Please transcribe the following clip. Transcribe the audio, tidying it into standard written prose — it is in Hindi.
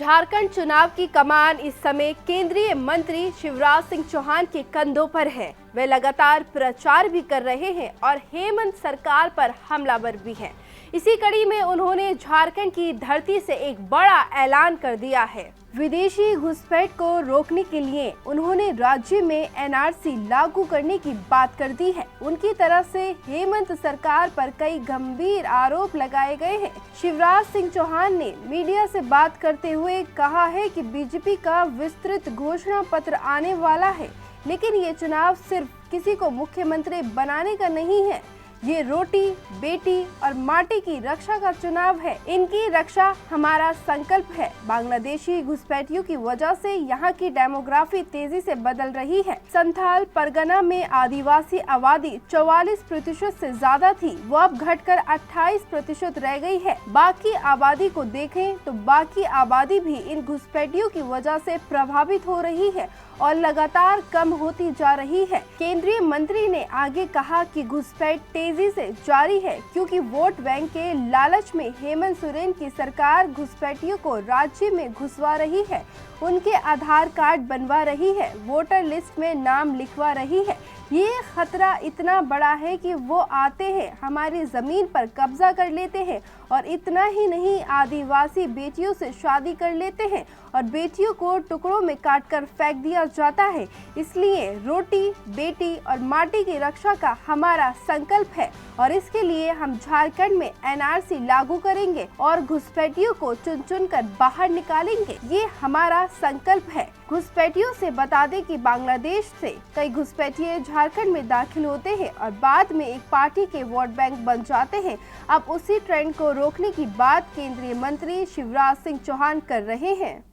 झारखंड चुनाव की कमान इस समय केंद्रीय मंत्री शिवराज सिंह चौहान के कंधों पर है। वे लगातार प्रचार भी कर रहे हैं और हेमंत सरकार पर हमलावर भी हैं। इसी कड़ी में उन्होंने झारखंड की धरती से एक बड़ा ऐलान कर दिया है। विदेशी घुसपैठ को रोकने के लिए उन्होंने राज्य में एनआरसी लागू करने की बात कर दी है। उनकी तरफ से हेमंत सरकार पर कई गंभीर आरोप लगाए गए हैं। शिवराज सिंह चौहान ने मीडिया से बात करते हुए कहा है कि बीजेपी का विस्तृत घोषणा पत्र आने वाला है, लेकिन ये चुनाव सिर्फ किसी को मुख्यमंत्री बनाने का नहीं है। ये रोटी, बेटी और माटी की रक्षा का चुनाव है। इनकी रक्षा हमारा संकल्प है। बांग्लादेशी घुसपैठियों की वजह से यहाँ की डेमोग्राफी तेजी से बदल रही है। संथाल परगना में आदिवासी आबादी 44% से ज्यादा थी, वो अब घटकर 28% रह गई है। बाकी आबादी को देखें तो बाकी आबादी भी इन घुसपैठियों की वजह से प्रभावित हो रही है और लगातार कम होती जा रही है। केंद्रीय मंत्री ने आगे कहा कि घुसपैठ तेजी से जारी है क्योंकि वोट बैंक के लालच में हेमंत सोरेन की सरकार घुसपैठियों को राज्य में घुसवा रही है, उनके आधार कार्ड बनवा रही है, वोटर लिस्ट में नाम लिखवा रही है। ये खतरा इतना बड़ा है कि वो आते हैं, हमारी जमीन पर कब्जा कर लेते हैं और इतना ही नहीं, आदिवासी बेटियों से शादी कर लेते हैं और बेटियों को टुकड़ों में काटकर फेंक दिया जाता है। इसलिए रोटी, बेटी और माटी की रक्षा का हमारा संकल्प है और इसके लिए हम झारखंड में एनआरसी लागू करेंगे और घुसपैठियों को चुन चुन कर बाहर निकालेंगे। ये हमारा संकल्प है। घुसपैठियों से बता दें कि बांग्लादेश से कई घुसपैठिए झारखंड में दाखिल होते हैं और बाद में एक पार्टी के वोट बैंक बन जाते हैं। अब उसी ट्रेंड को रोकने की बात केंद्रीय मंत्री शिवराज सिंह चौहान कर रहे हैं।